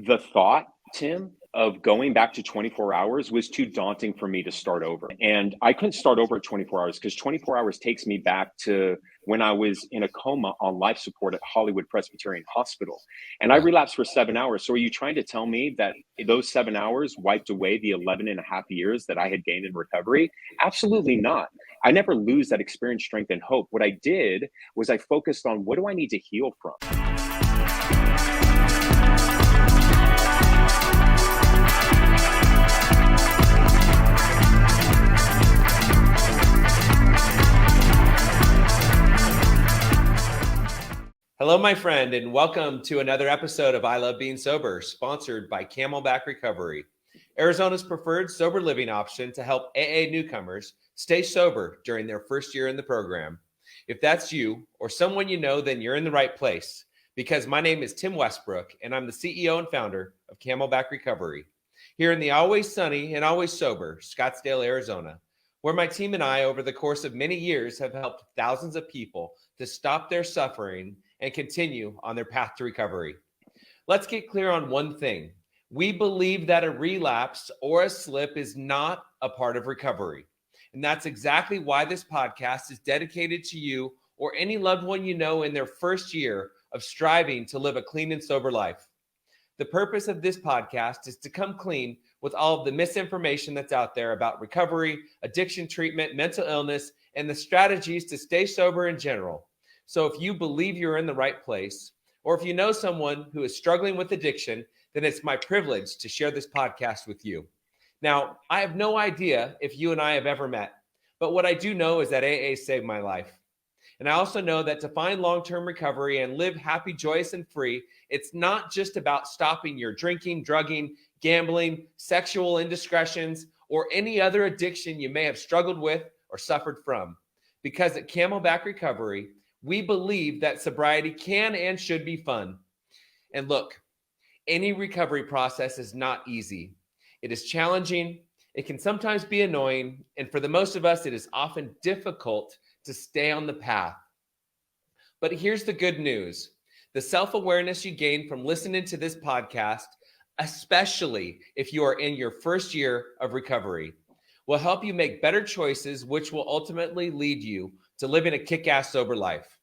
the thought, Tim, of going back to 24 hours was too daunting for me to start over. And I couldn't start over at 24 hours because 24 hours takes me back to when I was in a coma on life support at Hollywood Presbyterian Hospital. And I relapsed for 7 hours. So are you trying to tell me that those 7 hours wiped away the 11 and a half years that I had gained in recovery? Absolutely not. I never lose that experience, strength, and hope. What I did was I focused on what do I need to heal from? Hello, my friend, and welcome to another episode of I Love Being Sober, sponsored by Camelback Recovery, Arizona's preferred sober living option to help AA newcomers stay sober during their first year in the program. If that's you or someone you know, then you're in the right place, because my name is Tim Westbrook, and I'm the CEO and founder of Camelback Recovery, here in the always sunny and always sober Scottsdale, Arizona, where my team and I, over the course of many years, have helped thousands of people to stop their suffering and continue on their path to recovery. Let's get clear on one thing. We believe that a relapse or a slip is not a part of recovery. And that's exactly why this podcast is dedicated to you or any loved one you know in their first year of striving to live a clean and sober life. The purpose of this podcast is to come clean with all of the misinformation that's out there about recovery, addiction treatment, mental illness, and the strategies to stay sober in general. So if you believe you're in the right place, or if you know someone who is struggling with addiction, then it's my privilege to share this podcast with you. Now, I have no idea if you and I have ever met, but what I do know is that AA saved my life. And I also know that to find long-term recovery and live happy, joyous, and free, it's not just about stopping your drinking, drugging, gambling, sexual indiscretions, or any other addiction you may have struggled with or suffered from. Because at Camelback Recovery, we believe that sobriety can and should be fun. And look, any recovery process is not easy. It is challenging. It can sometimes be annoying. And for the most of us, it is often difficult to stay on the path. But here's the good news. The self-awareness you gain from listening to this podcast, especially if you are in your first year of recovery, will help you make better choices, which will ultimately lead you to living a kick-ass sober life.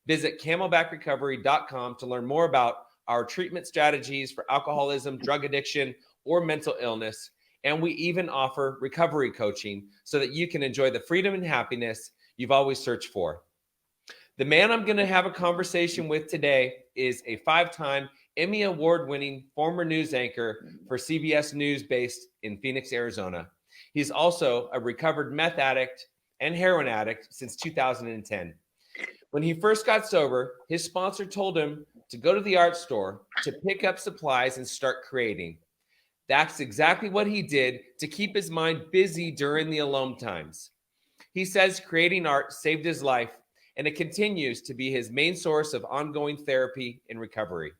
Visit camelbackrecovery.com to learn more about our treatment strategies for alcoholism, drug addiction, or mental illness. And we even offer recovery coaching so that you can enjoy the freedom and happiness you've always searched for. The man I'm going to have a conversation with today is a 5-time Emmy Award-winning former news anchor for CBS News based in Phoenix, Arizona. He's also a recovered meth addict and heroin addict since 2010. When he first got sober, his sponsor told him to go to the art store to pick up supplies and start creating. That's exactly what he did to keep his mind busy during the alone times. He says creating art saved his life, and it continues to be his main source of ongoing therapy and recovery.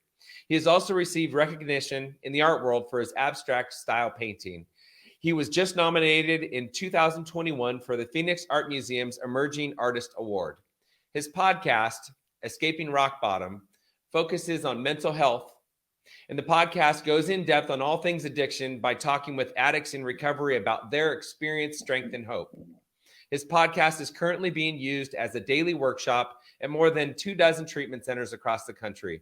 He has also received recognition in the art world for his abstract style painting. He was just nominated in 2021 for the Phoenix Art Museum's Emerging Artist Award. His podcast, Escaping Rock Bottom, focuses on mental health, and the podcast goes in depth on all things addiction by talking with addicts in recovery about their experience, strength, and hope. His podcast is currently being used as a daily workshop at more than 24 treatment centers across the country.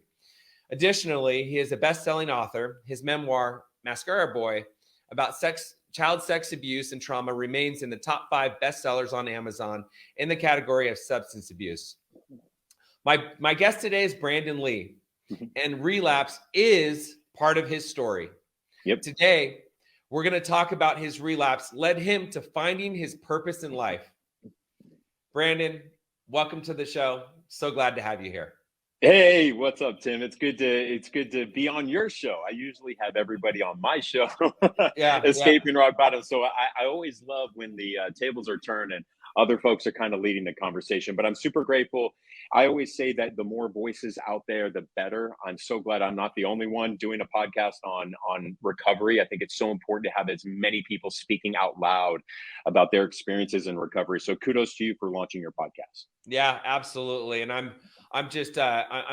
Additionally, he is a best-selling author. His memoir, Mascara Boy, about child sex abuse and trauma, remains in the top 5 bestsellers on Amazon in the category of substance abuse. My guest today is Brandon Lee, and Relapse is part of his story. Yep. Today, we're going to talk about his relapse led him to finding his purpose in life. Brandon, welcome to the show. So glad to have you here. Hey, what's up, Tim? It's good to be on your show. I usually have everybody on my show, Escaping Rock Bottom. So I always love when the tables are turned and other folks are kind of leading the conversation. But I'm super grateful. I always say that the more voices out there, the better. I'm so glad I'm not the only one doing a podcast on recovery. I think it's so important to have as many people speaking out loud about their experiences in recovery. So kudos to you for launching your podcast. Yeah, absolutely. And I'm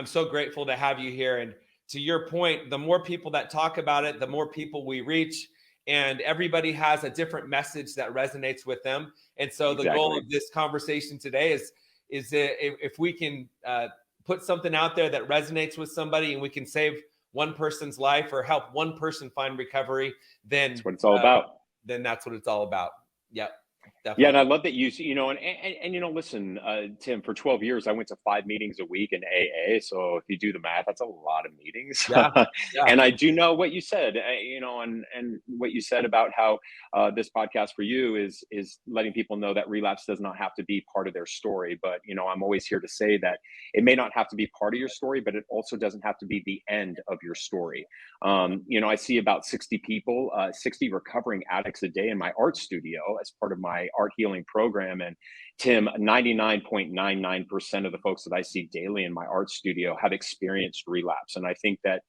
so grateful to have you here. And to your point, the more people that talk about it, the more people we reach, and everybody has a different message that resonates with them. And so the goal of this conversation today is if we can put something out there that resonates with somebody and we can save one person's life or help one person find recovery, then that's what it's all about. Then that's what it's all about. Yep. Definitely. Yeah, and I love that you listen, Tim, for 12 years, I went to 5 meetings a week in AA. So if you do the math, that's a lot of meetings. Yeah. And I do know what you said, and what you said about how this podcast for you is letting people know that relapse does not have to be part of their story. But, I'm always here to say that it may not have to be part of your story, but it also doesn't have to be the end of your story. I see about 60 people, 60 recovering addicts a day in my art studio as part of my art healing program. And Tim, 99.99% of the folks that I see daily in my art studio have experienced relapse. And I think that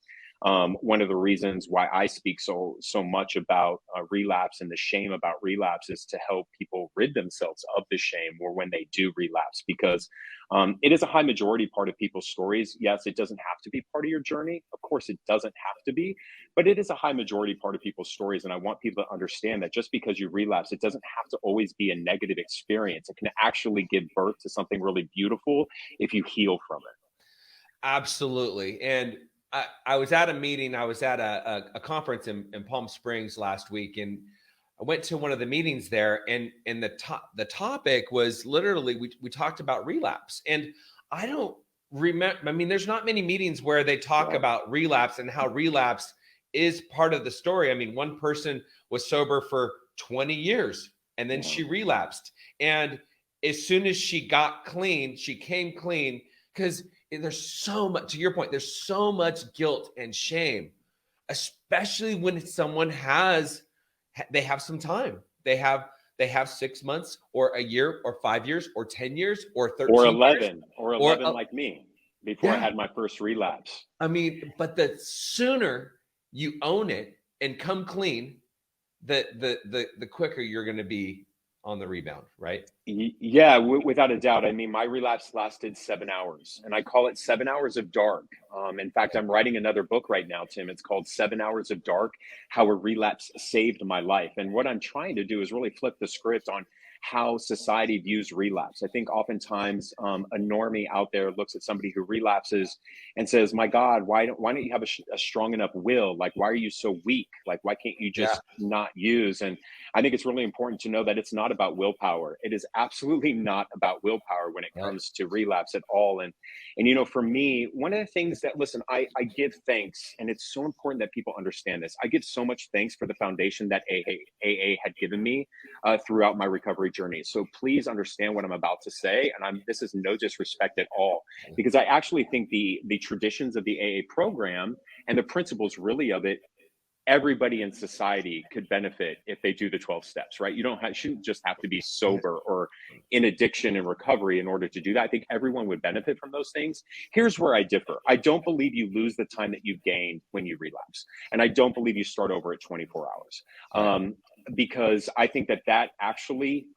one of the reasons why I speak so much about relapse and the shame about relapse is to help people rid themselves of the shame or when they do relapse, because it is a high majority part of people's stories. Yes, it doesn't have to be part of your journey. Of course, it doesn't have to be, but it is a high majority part of people's stories. And I want people to understand that just because you relapse, it doesn't have to always be a negative experience. It can actually give birth to something really beautiful if you heal from it. Absolutely. And I was at a meeting. I was at a conference in Palm Springs last week, and I went to one of the meetings there, and the topic was literally we talked about relapse. And I don't remember. I mean, there's not many meetings where they talk about relapse and how relapse is part of the story. I mean, one person was sober for 20 years, and then she relapsed. And as soon as she got clean, she came clean because there's so much, to your point, there's so much guilt and shame, especially when someone they have some time. They have 6 months or a year or 5 years or 10 years or 13 or 11 years, or 11 like me before I had my first relapse. I mean, but the sooner you own it and come clean, the quicker you're going to be on the rebound, right? Yeah, without a doubt. I mean, my relapse lasted 7 hours, and I call it 7 hours of dark. In fact, I'm writing another book right now, Tim. It's called 7 Hours of Dark, How a Relapse Saved My Life. And what I'm trying to do is really flip the script on how society views relapse. I think oftentimes a normie out there looks at somebody who relapses and says, my God, why don't you have a strong enough will? Like, why are you so weak? Like, why can't you just not use? And I think it's really important to know that it's not about willpower. It is absolutely not about willpower when it comes to relapse at all. And for me, one of the things that, listen, I give thanks, and it's so important that people understand this. I give so much thanks for the foundation that AA had given me throughout my recovery journey. So please understand what I'm about to say. And this is no disrespect at all, because I actually think the traditions of the AA program and the principles really of it, everybody in society could benefit if they do the 12 steps, right? Shouldn't just have to be sober or in addiction and recovery in order to do that. I think everyone would benefit from those things. Here's where I differ. I don't believe you lose the time that you gained when you relapse. And I don't believe you start over at 24 hours. Because I think that actually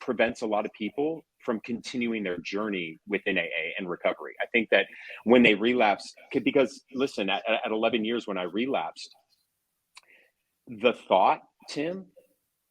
prevents a lot of people from continuing their journey within AA and recovery. I think that when they relapse, because listen, at 11 years when I relapsed, the thought, Tim,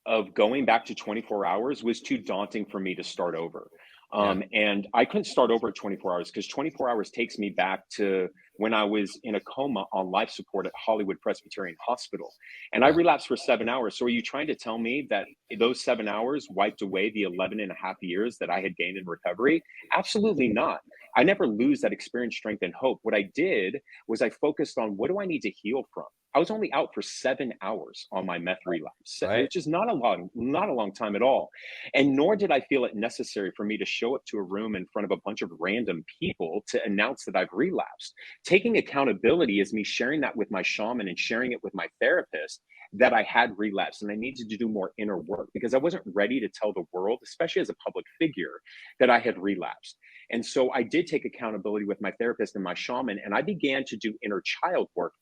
of going back to 24 hours was too daunting for me to start over. And I couldn't start over at 24 hours because 24 hours takes me back to when I was in a coma on life support at Hollywood Presbyterian Hospital. And I relapsed for 7 hours. So are you trying to tell me that those 7 hours wiped away the 11 and a half years that I had gained in recovery? Absolutely not. I never lose that experience, strength, and hope. What I did was I focused on, what do I need to heal from? I was only out for 7 hours on my meth relapse, which is not a long time at all. And nor did I feel it necessary for me to show up to a room in front of a bunch of random people to announce that I've relapsed. Taking accountability is me sharing that with my shaman and sharing it with my therapist that I had relapsed and I needed to do more inner work because I wasn't ready to tell the world, especially as a public figure, that I had relapsed. And so I did take accountability with my therapist and my shaman, and I began to do inner child work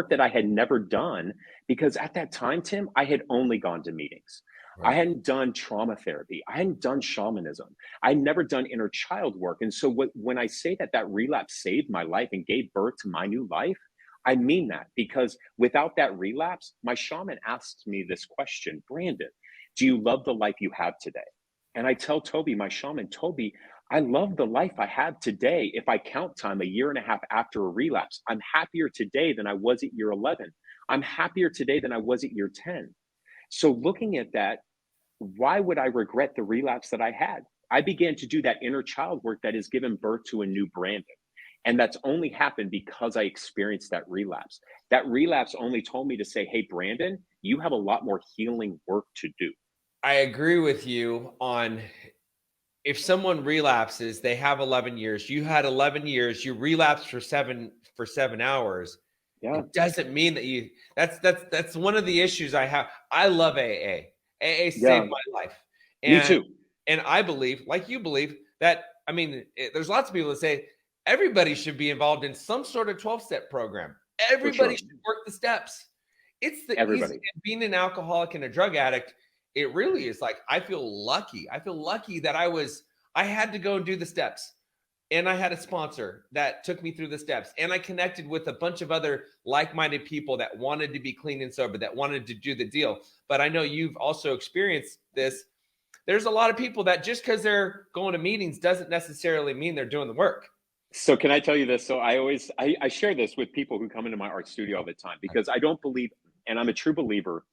that I had never done, because at that time, Tim, I had only gone to meetings. I hadn't done trauma therapy. I hadn't done shamanism. I'd never done inner child work. And so when I say that that relapse saved my life and gave birth to my new life, I mean that, because without that relapse, my shaman asked me this question: Brandon, do you love the life you have today? And I tell Toby, my shaman, Toby, I love the life I have today. If I count time a year and a half after a relapse, I'm happier today than I was at year 11. I'm happier today than I was at year 10. So looking at that, why would I regret the relapse that I had? I began to do that inner child work that has given birth to a new Brandon. And that's only happened because I experienced that relapse. That relapse only told me to say, hey, Brandon, you have a lot more healing work to do. I agree with you on, if someone relapses, they have 11 years. You had 11 years, you relapsed for 7 hours. Yeah. It doesn't mean that that's one of the issues I have. I love AA. AA saved my life. And, me too. And I believe, like you believe, that, I mean, there's lots of people that say everybody should be involved in some sort of 12-step program. Everybody should work the steps. It's the easy. Being an alcoholic and a drug addict, it really is like, I feel lucky. I feel lucky that I had to go and do the steps. And I had a sponsor that took me through the steps. And I connected with a bunch of other like-minded people that wanted to be clean and sober, that wanted to do the deal. But I know you've also experienced this. There's a lot of people that just because they're going to meetings doesn't necessarily mean they're doing the work. So can I tell you this? So I share this with people who come into my art studio all the time, because I don't believe, and I'm a true believer,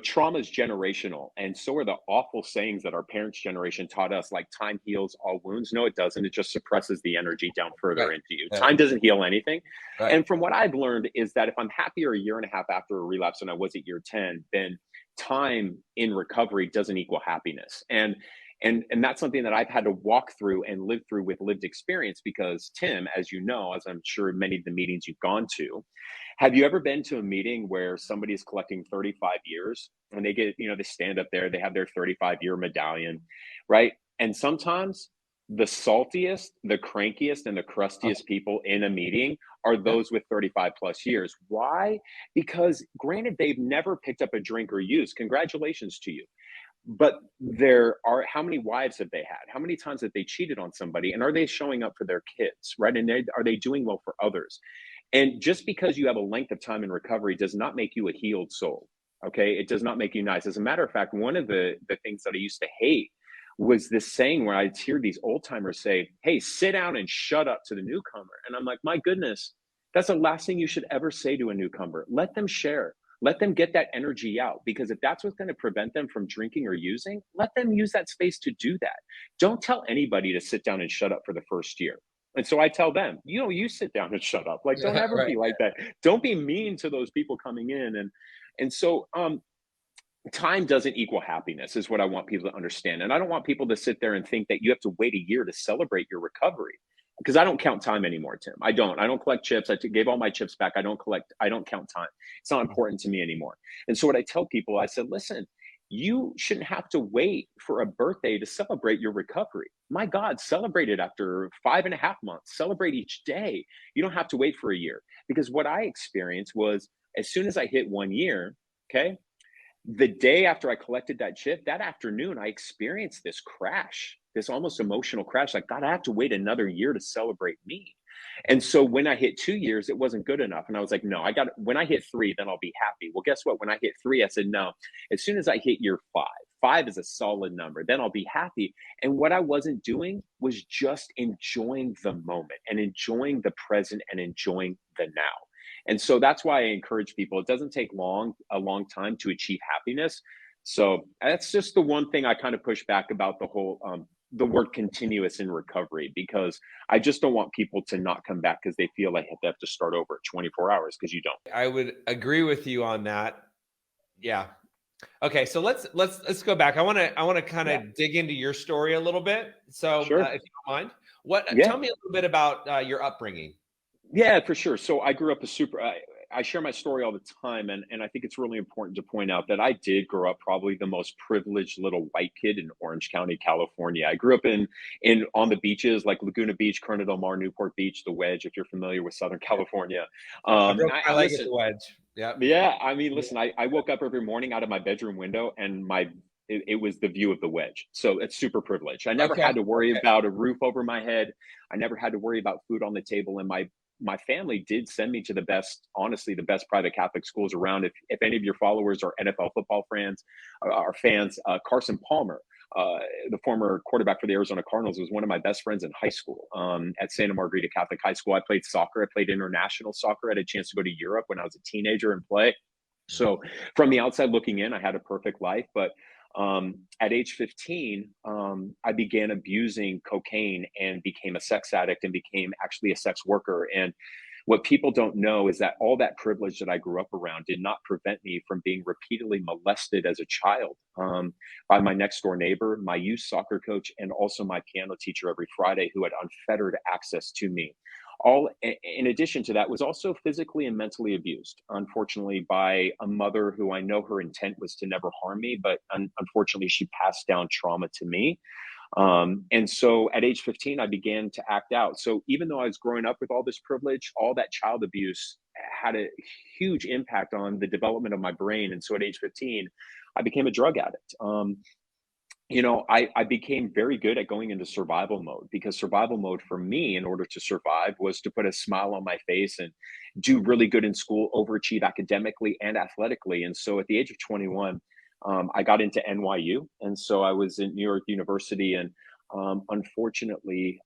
trauma is generational. And so are the awful sayings that our parents' generation taught us, like time heals all wounds. No, it doesn't. It just suppresses the energy down further into you. Time doesn't heal anything. And from what I've learned is that if I'm happier a year and a half after a relapse than I was at year 10, then time in recovery doesn't equal happiness. And that's something that I've had to walk through and live through with lived experience, because Tim, as you know, as I'm sure many of the meetings you've gone to, have you ever been to a meeting where somebody is collecting 35 years and they get, they stand up there, they have their 35-year medallion, right? And sometimes the saltiest, the crankiest, and the crustiest people in a meeting are those with 35 plus years. Why? Because granted, they've never picked up a drink or used. Congratulations to you. But how many wives have they had? How many times have they cheated on somebody? And are they showing up for their kids, right? And are they doing well for others? And just because you have a length of time in recovery does not make you a healed soul, okay? It does not make you nice. As a matter of fact, one of the things that I used to hate was this saying where I'd hear these old timers say, hey, sit down and shut up to the newcomer. And I'm like, my goodness, that's the last thing you should ever say to a newcomer. Let them share. Let them get that energy out, because if that's what's going to prevent them from drinking or using, let them use that space to do that. Don't tell anybody to sit down and shut up for the first year. And so I tell them, you sit down and shut up. Like, don't ever be like that. Don't be mean to those people coming in. And so time doesn't equal happiness is what I want people to understand. And I don't want people to sit there and think that you have to wait a year to celebrate your recovery, because I don't count time anymore, Tim. I don't collect chips. I gave all my chips back. I don't count time. It's not important to me anymore. And so what I tell people, I said, listen, you shouldn't have to wait for a birthday to celebrate your recovery. My God, celebrate it after 5.5 months. Celebrate each day. You don't have to wait for a year. Because what I experienced was, as soon as I hit 1 year, okay, the day after I collected that chip, that afternoon, I experienced this crash, this almost emotional crash. Like, God, I have to wait another year to celebrate me. And so when I hit 2 years, it wasn't good enough. And I was like, no, when I hit 3, then I'll be happy. Well, guess what? When I hit 3, I said, no, as soon as I hit year 5 is a solid number, then I'll be happy. And what I wasn't doing was just enjoying the moment and enjoying the present and enjoying the now. And so that's why I encourage people. It doesn't take a long time to achieve happiness. So that's just the one thing I kind of push back about the whole, the word continuous in recovery, because I just don't want people to not come back because they feel like they have to start over at 24 hours, because you don't. I would agree with you on that. Yeah. Okay. So let's go back. I want to kind of dig into your story a little bit. So if you don't mind, tell me a little bit about your upbringing. Yeah, for sure. So I grew up I share my story all the time. And I think it's really important to point out that I did grow up probably the most privileged little white kid in Orange County, California. I grew up on the beaches like Laguna Beach, Corona del Mar, Newport Beach, the Wedge, if you're familiar with Southern California. I like it, the Wedge. Yeah. I mean, listen, I woke up every morning out of my bedroom window and my it was the view of the wedge. So it's super privileged. I never had to worry about a roof over my head. I never had to worry about food on the table. And my family did send me to the best, honestly, the best private Catholic schools around. If any of your followers are NFL football fans, Carson Palmer, the former quarterback for the Arizona Cardinals, was one of my best friends in high school at Santa Margarita Catholic High School. I played soccer. I played international soccer. I had a chance to go to Europe when I was a teenager and play. So from the outside looking in, I had a perfect life. But at age 15, I began abusing cocaine and became a sex addict and became actually a sex worker. And what people don't know is that all that privilege that I grew up around did not prevent me from being repeatedly molested as a child by my next door neighbor, my youth soccer coach, and also my piano teacher every Friday, who had unfettered access to me. All in addition to that, was also physically and mentally abused, unfortunately, by a mother who I know her intent was to never harm me, but unfortunately she passed down trauma to me. And so at age 15, I began to act out. So even though I was growing up with all this privilege, all that child abuse had a huge impact on the development of my brain. And so at age 15, I became a drug addict. I became very good at going into survival mode, because survival mode for me, in order to survive, was to put a smile on my face and do really good in school, overachieve academically and athletically. And so at the age of 21, I got into NYU. And so I was in New York University, and unfortunately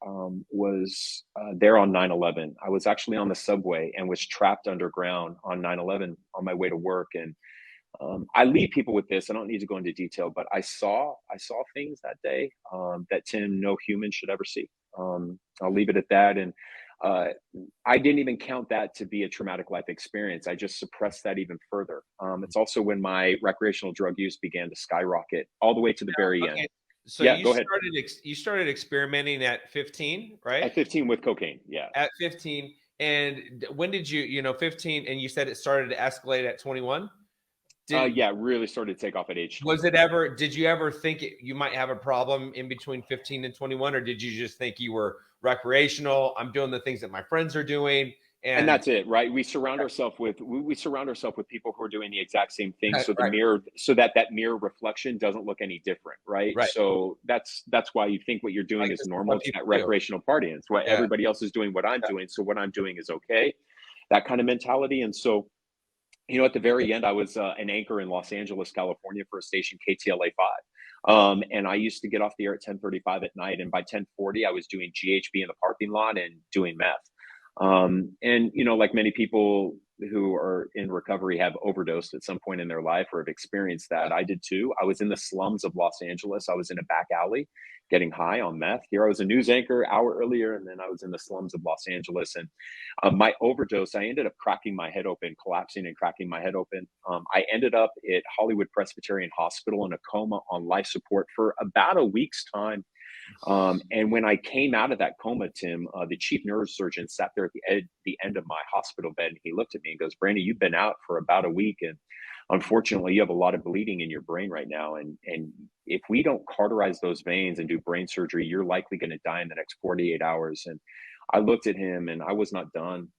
was there on 9/11. I was actually on the subway and was trapped underground on 9/11 on my way to work. And I leave people with this. I don't need to go into detail, but I saw things that day that, Tim, no human should ever see. I'll leave it at that. And I didn't even count that to be a traumatic life experience. I just suppressed that even further. It's also when my recreational drug use began to skyrocket all the way to the very end. So yeah, go ahead. You started experimenting at 15, right? At 15 with cocaine, yeah. At 15. And when did you 15, and you said it started to escalate at 21? Yeah, really started to take off at age 20. Did you ever think you might have a problem in between 15 and 21, or did you just think you were recreational? I'm doing the things that my friends are doing. And that's it, right? We surround ourselves with people who are doing the exact same thing. So the mirror, so that mirror reflection doesn't look any different, right? So that's why you think what you're doing is normal. It's that recreational partying. It's what everybody else is doing, what I'm doing. So what I'm doing is okay. That kind of mentality. And so, at the very end, I was an anchor in Los Angeles, California, for a station, KTLA 5. And I used to get off the air at 10:35 at night. And by 10:40, I was doing GHB in the parking lot and doing meth. And, like many people who are in recovery have overdosed at some point in their life or have experienced that. I did too. I was in the slums of Los Angeles. I was in a back alley getting high on meth. Here I was a news anchor an hour earlier, and then I was in the slums of Los Angeles. And my overdose, I ended up cracking my head open, collapsing and cracking my head open. I ended up at Hollywood Presbyterian Hospital in a coma on life support for about a week's time. And when I came out of that coma, Tim, the chief neurosurgeon sat there at the end of my hospital bed, and he looked at me and goes, "Brandy, you've been out for about a week, and unfortunately, you have a lot of bleeding in your brain right now. And if we don't cauterize those veins and do brain surgery, you're likely going to die in the next 48 hours." And I looked at him, and I was not done.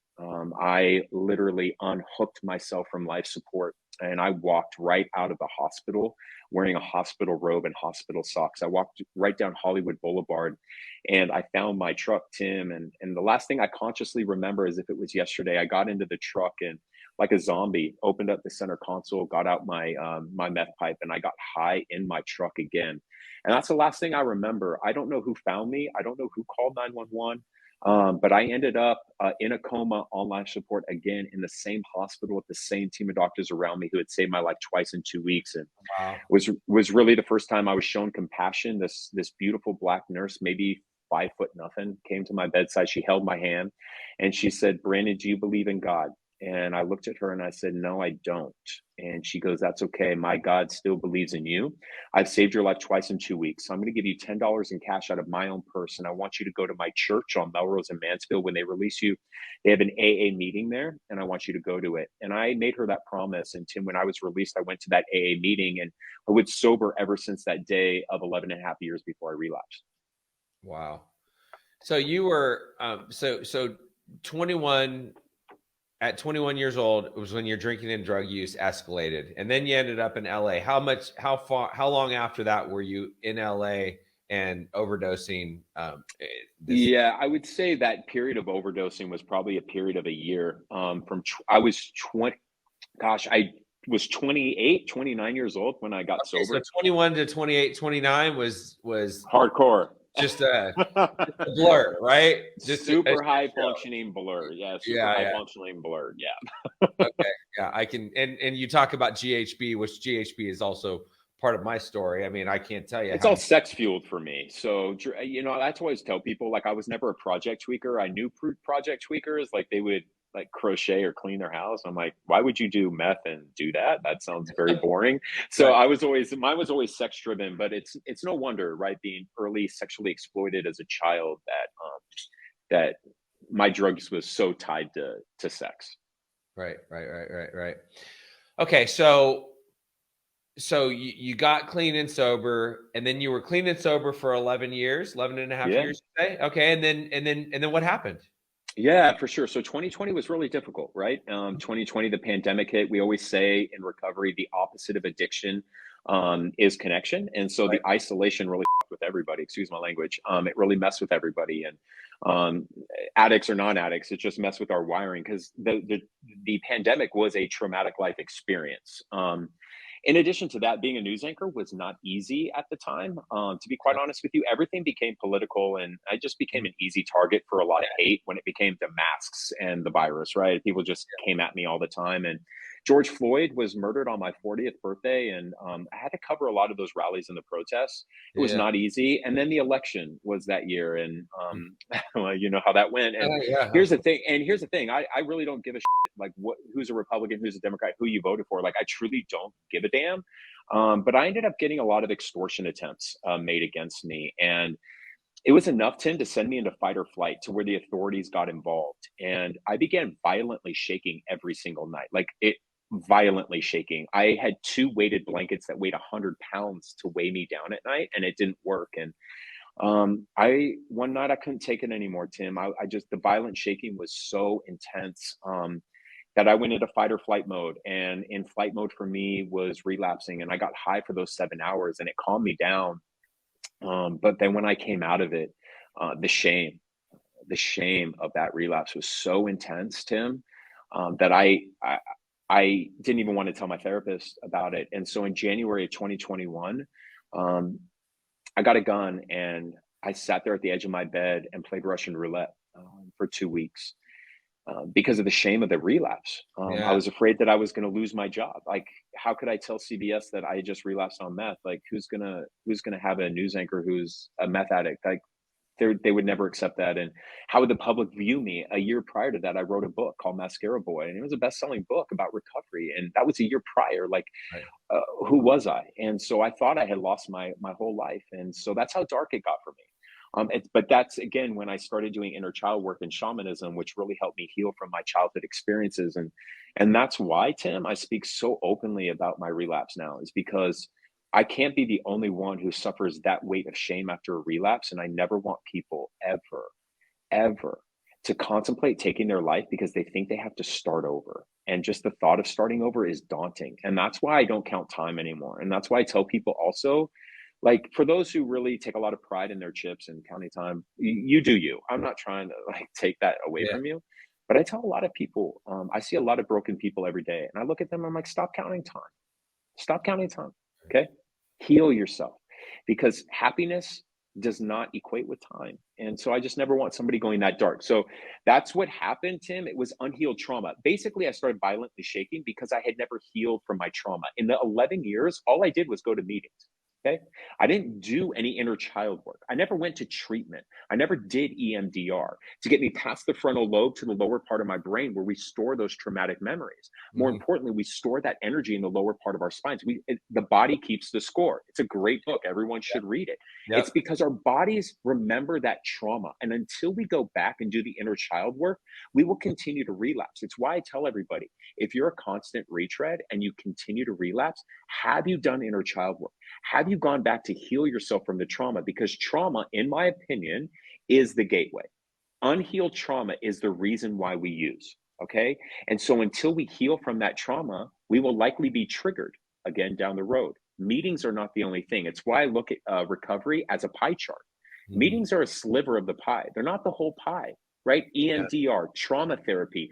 I literally unhooked myself from life support, and I walked right out of the hospital wearing a hospital robe and hospital socks. I walked right down Hollywood Boulevard, and I found my truck, Tim. And the last thing I consciously remember, as if it was yesterday, I got into the truck and, like a zombie, opened up the center console, got out my my meth pipe, and I got high in my truck again. And that's the last thing I remember. I don't know who found me. I don't know who called 911. But I ended up in a coma on life support again in the same hospital with the same team of doctors around me who had saved my life twice in 2 weeks. And was really the first time I was shown compassion. This beautiful Black nurse, maybe 5'0", came to my bedside. She held my hand and she said, "Brandon, do you believe in God?" And I looked at her and I said, "No, I don't." And she goes, "That's okay. My God still believes in you. I've saved your life twice in 2 weeks. So I'm going to give you $10 in cash out of my own purse. And I want you to go to my church on Melrose and Mansfield. When they release you, they have an AA meeting there, and I want you to go to it." And I made her that promise. And Tim, when I was released, I went to that AA meeting, and I was sober ever since that day of 11 and a half years before I relapsed. Wow. So you were, so 21, at 21 years old, it was when your drinking and drug use escalated, and then you ended up in LA. How long after that were you in LA and overdosing? Yeah, I would say that period of overdosing was probably a period of a year. I was 20, gosh, I was 28, 29 years old when I got sober. So 21 to 28, 29 was hardcore. Just a blur, right? Just super high functioning blur. Yeah, functioning blur. Yeah. Okay. Yeah, I can. And you talk about GHB, which GHB is also part of my story. I mean, I can't tell you. It's all sex fueled for me. So, that's what I always tell people. Like, I was never a project tweaker. I knew project tweakers, like they would like crochet or clean their house. I'm like, why would you do meth and do that? That sounds very boring. So right. Mine was always sex driven, but it's no wonder, right? Being early sexually exploited as a child, that my drugs was so tied to sex. Right. Okay. So you got clean and sober, and then you were clean and sober for 11 and a half years. Okay. And then what happened? Yeah, for sure. So 2020 was really difficult, right? 2020, the pandemic hit. We always say in recovery, the opposite of addiction is connection. And so the isolation really with everybody, excuse my language. It really messed with everybody. And addicts or non-addicts, it just messed with our wiring, because the pandemic was a traumatic life experience. In addition to that, being a news anchor was not easy at the time. To be quite honest with you, everything became political, and I just became an easy target for a lot of hate when it became the masks and the virus, right? People just came at me all the time. And George Floyd was murdered on my 40th birthday, and I had to cover a lot of those rallies and the protests. It was not easy. And then the election was that year, and well, you know how that went. And here's the thing. I really don't give a shit, like who's a Republican, who's a Democrat, who you voted for. Like, I truly don't give a damn. But I ended up getting a lot of extortion attempts made against me, and it was enough, Tim, to send me into fight or flight, to where the authorities got involved. And I began violently shaking every single night, violently shaking. I had 2 weighted blankets that weighed 100 pounds to weigh me down at night, and it didn't work. And one night I couldn't take it anymore, Tim. The violent shaking was so intense that I went into fight or flight mode. And in flight mode for me was relapsing, and I got high for those 7 hours, and it calmed me down. But then when I came out of it, the shame of that relapse was so intense, Tim, that I didn't even want to tell my therapist about it. And so in January of 2021, I got a gun, and I sat there at the edge of my bed and played Russian roulette for 2 weeks because of the shame of the relapse. I was afraid that I was going to lose my job. Like, how could I tell CBS that I just relapsed on meth? Like, who's gonna have a news anchor who's a meth addict? Like, they would never accept that. And how would the public view me? A year prior to that, I wrote a book called Mascara Boy, and it was a best-selling book about recovery. And that was a year prior. Like, who was I? And so I thought I had lost my whole life. And so that's how dark it got for me. But that's, again, when I started doing inner child work and shamanism, which really helped me heal from my childhood experiences. And that's why, Tim, I speak so openly about my relapse now, is because I can't be the only one who suffers that weight of shame after a relapse. And I never want people ever to contemplate taking their life because they think they have to start over. And just the thought of starting over is daunting. And that's why I don't count time anymore. And that's why I tell people also, like, for those who really take a lot of pride in their chips and counting time, you do you. I'm not trying to take that away from you. But I tell a lot of people, I see a lot of broken people every day, and I look at them, I'm like, stop counting time. Stop counting time. Okay. Heal yourself, because happiness does not equate with time. And so I just never want somebody going that dark. So that's what happened, Tim. It was unhealed trauma. Basically, I started violently shaking because I had never healed from my trauma. In the 11 years, all I did was go to meetings. Okay. I didn't do any inner child work. I never went to treatment. I never did EMDR to get me past the frontal lobe to the lower part of my brain, where we store those traumatic memories. More importantly, we store that energy in the lower part of our spines. The body keeps the score. It's a great book. Everyone should read it. It's because our bodies remember that trauma. And until we go back and do the inner child work, we will continue to relapse. It's why I tell everybody, if you're a constant retread and you continue to relapse, have you done inner child work? Have you gone back to heal yourself from the trauma? Because trauma, in my opinion, is the gateway. Unhealed trauma is the reason why we use. Okay. And so until we heal from that trauma, we will likely be triggered again down the road. Meetings are not the only thing. It's why I look at recovery as a pie chart. Meetings are a sliver of the pie, they're not the whole pie, right? EMDR, trauma therapy,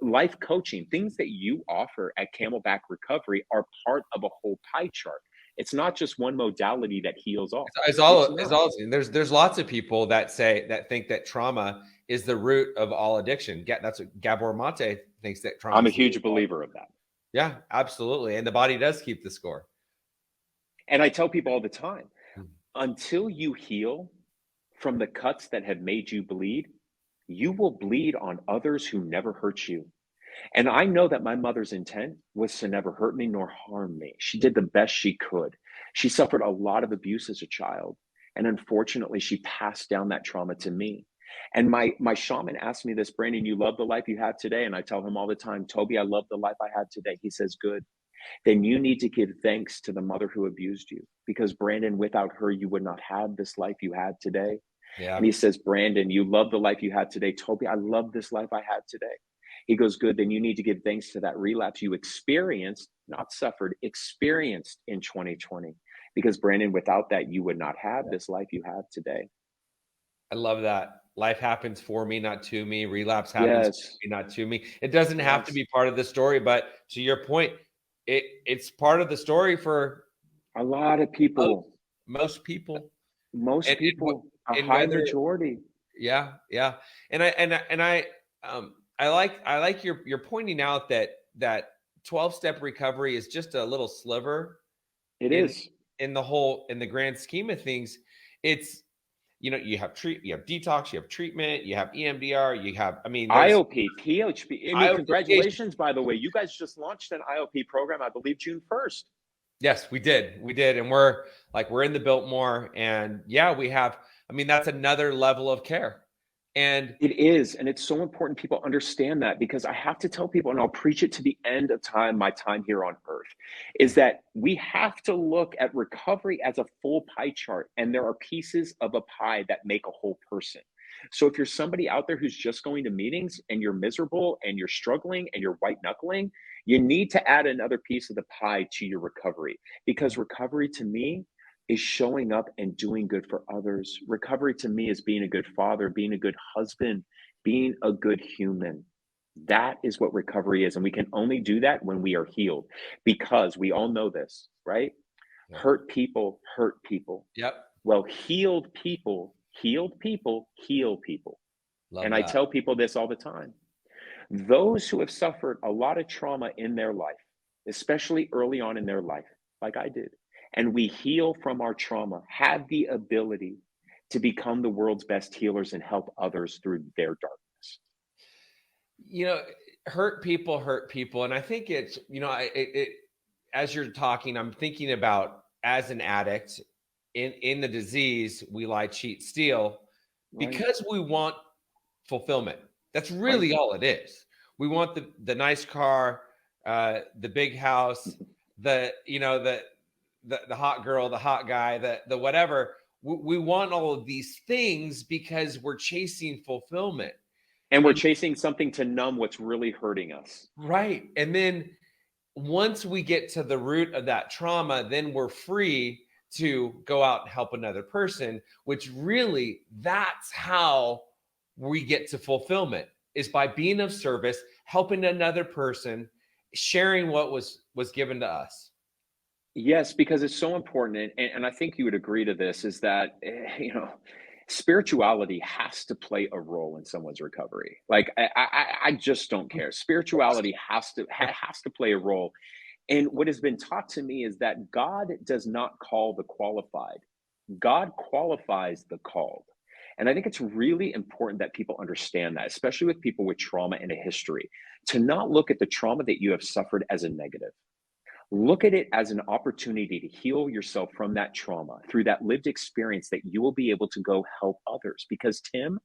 life coaching, things that you offer at Camelback Recovery are part of a whole pie chart. It's not just one modality that heals all. It's all. There's lots of people that think that trauma is the root of all addiction. That's what Gabor Mate thinks, that trauma. I'm a huge believer of that. Yeah, absolutely. And the body does keep the score. And I tell people all the time, until you heal from the cuts that have made you bleed, you will bleed on others who never hurt you. And I know that my mother's intent was to never hurt me nor harm me. She did the best she could. She suffered a lot of abuse as a child. And unfortunately, she passed down that trauma to me. And my shaman asked me this, Brandon, you love the life you have today? And I tell him all the time, Toby, I love the life I had today. He says, good. Then you need to give thanks to the mother who abused you, because Brandon, without her, you would not have this life you had today. Yeah. And he says, Brandon, you love the life you had today. Toby, I love this life I had today. He goes, good, then you need to give thanks to that relapse you experienced, not suffered, experienced in 2020. Because Brandon, without that, you would not have this life you have today. I love that. Life happens for me, not to me. Relapse happens for me, not to me. It doesn't have to be part of the story, but to your point, it's part of the story for a lot of people. Most people. A high majority. Yeah. And I like you're pointing out that 12-step recovery is just a little sliver. It is in the grand scheme of things. It's, you have detox, you have treatment, you have EMDR, you have, IOP, PHP. Congratulations, by the way. You guys just launched an IOP program, I believe, June 1st. Yes, we did. And we're in the Biltmore, and we have, that's another level of care. And it is. And it's so important people understand that, because I have to tell people, and I'll preach it to the end of time, my time here on earth, is that we have to look at recovery as a full pie chart. And there are pieces of a pie that make a whole person. So if you're somebody out there who's just going to meetings and you're miserable and you're struggling and you're white knuckling, you need to add another piece of the pie to your recovery, because recovery to me is showing up and doing good for others. Recovery to me is being a good father, being a good husband, being a good human. That is what recovery is. And we can only do that when we are healed, because we all know this, right? Yeah. Hurt people hurt people. Yep. Well, healed people heal people. Love and that. I tell people this all the time. Those who have suffered a lot of trauma in their life, especially early on in their life, like I did, and we heal from our trauma, have the ability to become the world's best healers and help others through their darkness. Hurt people. And I think it's, as you're talking, I'm thinking about, as an addict in the disease, we lie, cheat, steal, because we want fulfillment. That's really all it is. We want the nice car, the big house, the hot girl, the hot guy, the whatever. We want all of these things because we're chasing fulfillment. And we're chasing something to numb what's really hurting us. Right. And then once we get to the root of that trauma, then we're free to go out and help another person, which really, that's how we get to fulfillment, is by being of service, helping another person, sharing what was given to us. Yes, because it's so important. And I think you would agree to this, is that, spirituality has to play a role in someone's recovery. Like, I just don't care. Spirituality has to play a role. And what has been taught to me is that God does not call the qualified. God qualifies the called. And I think it's really important that people understand that, especially with people with trauma and a history, to not look at the trauma that you have suffered as a negative. Look at it as an opportunity to heal yourself from that trauma through that lived experience, that you will be able to go help others. Because, Tim,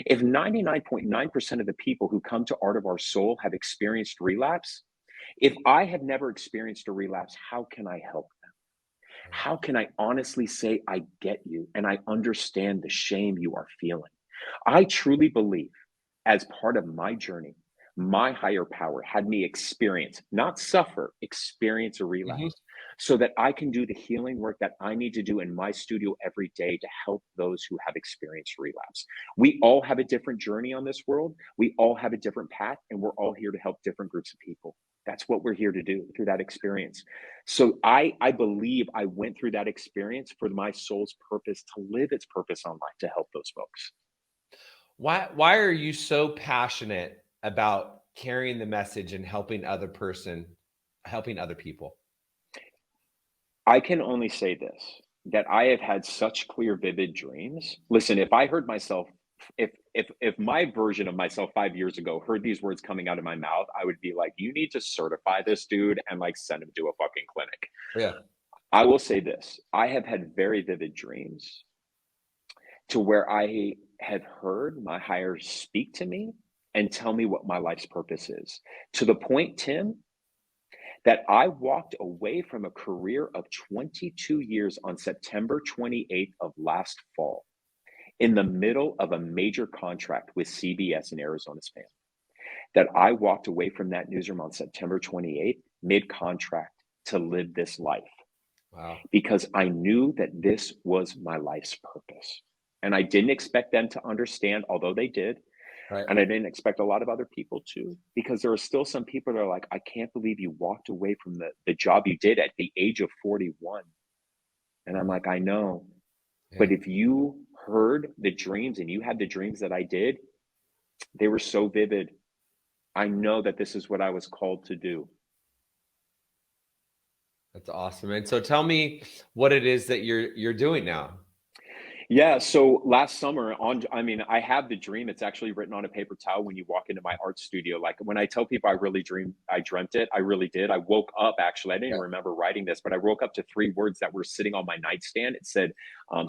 if 99.9% of the people who come to Art of Our Soul have experienced relapse, if I have never experienced a relapse, how can I help them? How can I honestly say, I get you and I understand the shame you are feeling? I truly believe, as part of my journey, my higher power had me experience, not suffer, experience a relapse, so that I can do the healing work that I need to do in my studio every day to help those who have experienced relapse. We all have a different journey on this world. We all have a different path, and we're all here to help different groups of people. That's what we're here to do through that experience. So I believe I went through that experience for my soul's purpose, to live its purpose on life, to help those folks. Why are you so passionate about carrying the message and helping other people? I can only say this, that I have had such clear, vivid dreams. Listen, if I heard myself, if my version of myself 5 years ago heard these words coming out of my mouth, I would be like, you need to certify this dude and like send him to a fucking clinic. Yeah. I will say this, I have had very vivid dreams to where I have heard my higher speak to me and tell me what my life's purpose is. To the point, Tim, that I walked away from a career of 22 years on September 28th of last fall, in the middle of a major contract with CBS in Arizona span. That I walked away from that newsroom on September 28th, mid-contract, to live this life. Wow. Because I knew that this was my life's purpose. And I didn't expect them to understand, although they did. Right. And I didn't expect a lot of other people to, because there are still some people that are like, I can't believe you walked away from the job you did at the age of 41. And I'm like, I know. Yeah. But if you heard the dreams and you had the dreams that I did, they were so vivid. I know that this is what I was called to do. That's awesome. And so tell me what it is that you're doing now. Yeah. So last summer I have the dream. It's actually written on a paper towel when you walk into my art studio. Like when I tell people I dreamt it, I really did. I woke up, actually, I didn't even remember writing this, but I woke up to 3 words that were sitting on my nightstand. It said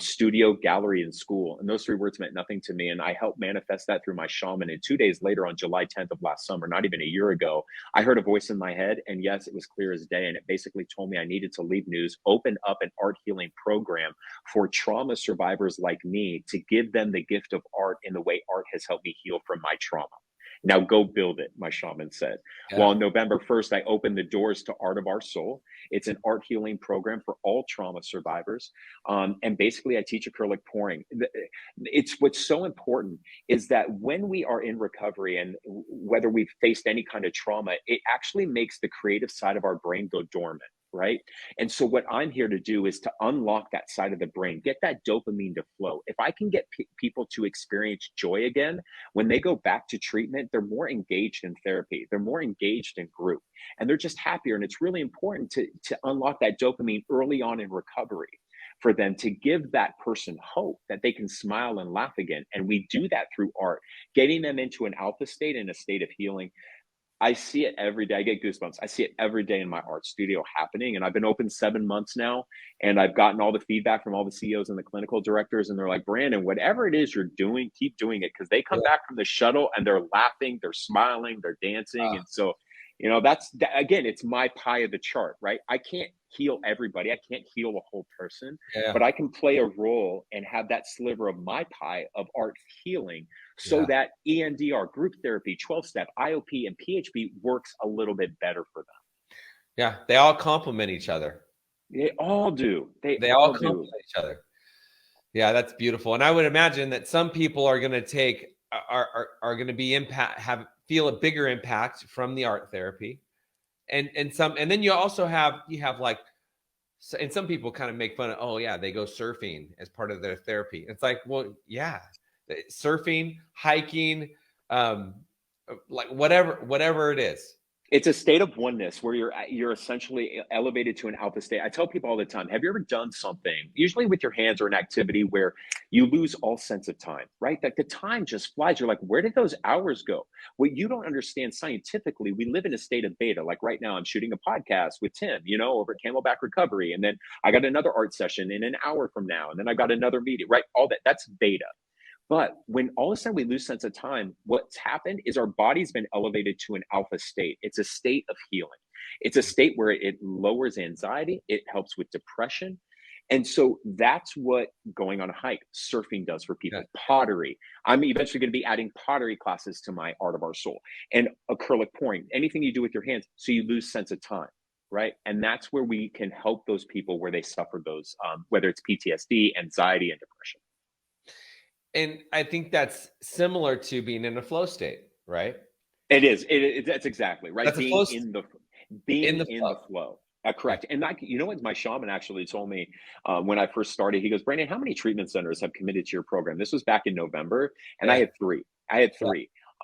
studio, gallery, and school. And those 3 words meant nothing to me. And I helped manifest that through my shaman. And 2 days later, on July 10th of last summer, not even a year ago, I heard a voice in my head. And yes, it was clear as day. And it basically told me I needed to leave news, open up an art healing program for trauma survivors like me, to give them the gift of art in the way art has helped me heal from my trauma. Now go build it, my shaman said. Yeah. Well, on November 1st, I opened the doors to Art of Our Soul. It's an art healing program for all trauma survivors. And basically I teach acrylic pouring. It's what's so important is that when we are in recovery, and whether we've faced any kind of trauma, it actually makes the creative side of our brain go dormant. Right. And so what I'm here to do is to unlock that side of the brain, get that dopamine to flow. If I can get people to experience joy again, when they go back to treatment, they're more engaged in therapy. They're more engaged in group, and they're just happier. And it's really important to unlock that dopamine early on in recovery, for them to give that person hope that they can smile and laugh again. And we do that through art, getting them into an alpha state and a state of healing. I see it every day. I get goosebumps. I see it every day in my art studio happening. And I've been open 7 months now. And I've gotten all the feedback from all the CEOs and the clinical directors. And they're like, Brandon, whatever it is you're doing, keep doing it. Because they come back from the shuttle and they're laughing, they're smiling, they're dancing. And so, again, it's my pie of the chart, right? I can't heal everybody. I can't heal a whole person, but I can play a role and have that sliver of my pie of art healing, so that EMDR, group therapy, 12-step, IOP, and PHP works a little bit better for them. Yeah, they all complement each other. They all do. They all complement each other. Yeah, that's beautiful. And I would imagine that some people are going to are going to be feel a bigger impact from the art therapy, and then you also have like, and some people kind of make fun of, oh yeah, they go surfing as part of their therapy. It's like, well, yeah, surfing, hiking, like whatever it is. It's a state of oneness where you're essentially elevated to an alpha state. I tell people all the time, have you ever done something, usually with your hands, or an activity where you lose all sense of time, right? Like the time just flies. You're like, where did those hours go? What you don't understand scientifically, we live in a state of beta. Like right now, I'm shooting a podcast with Tim, over at Camelback Recovery. And then I got another art session in an hour from now. And then I got another meeting, right? All that's beta. But when all of a sudden we lose sense of time, what's happened is our body's been elevated to an alpha state. It's a state of healing. It's a state where it lowers anxiety. It helps with depression. And so that's what going on a hike, surfing does for people. Yeah. Pottery. I'm eventually going to be adding pottery classes to my Art of Our Soul, and acrylic pouring, anything you do with your hands. So you lose sense of time. Right. And that's where we can help those people where they suffer those, whether it's PTSD, anxiety, and depression. And I think that's similar to being in a flow state, right? It is. That's exactly right. That's Being in the in flow. the flow. Correct. And you know what my shaman actually told me when I first started? He goes, Brandon, how many treatment centers have committed to your program? This was back in November, and Yeah. I had three.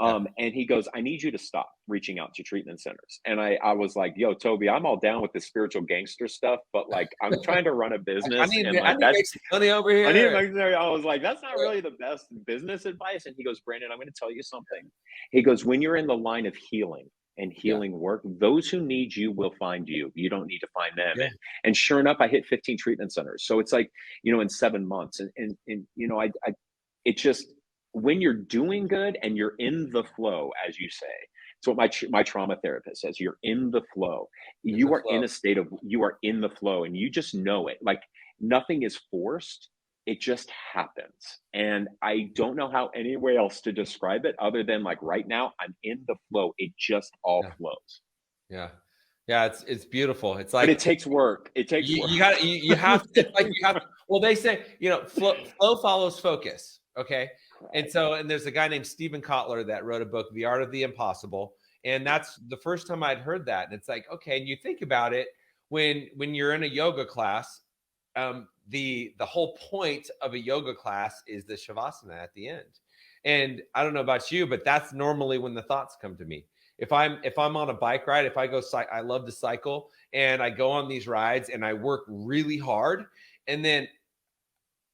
Yeah. And he goes, I need you to stop reaching out to treatment centers. And I was like, yo, Toby, I'm all down with the spiritual gangster stuff, but like, I'm trying to run a business, I and need like to make some money over here. I was like, that's not really the best business advice. And he goes, Brandon, I'm going to tell you something. He goes, when you're in the line of healing and healing work, those who need you will find you. You don't need to find them. Yeah. And sure enough, I hit 15 treatment centers. So it's like, in 7 months. And it just, when you're doing good and you're in the flow, as you say, it's what my trauma therapist says, you're in the flow. You are in a state of, you are in the flow, and you just know it. Like, nothing is forced. It just happens. And I don't know how anywhere else to describe it other than like right now, I'm in the flow. It just all flows. Yeah. Yeah. It's beautiful. It's like, but it takes work. It takes you, work. you have to, like, you have, well, they say, flow follows focus. Okay. And there's a guy named Stephen Kotler that wrote a book, The Art of the Impossible. And that's the first time I'd heard that. And it's like, okay. And you think about it when you're in a yoga class, the whole point of a yoga class is the shavasana at the end. And I don't know about you, but that's normally when the thoughts come to me. If I'm on a bike ride, if I go, I love to cycle, and I go on these rides and I work really hard, and then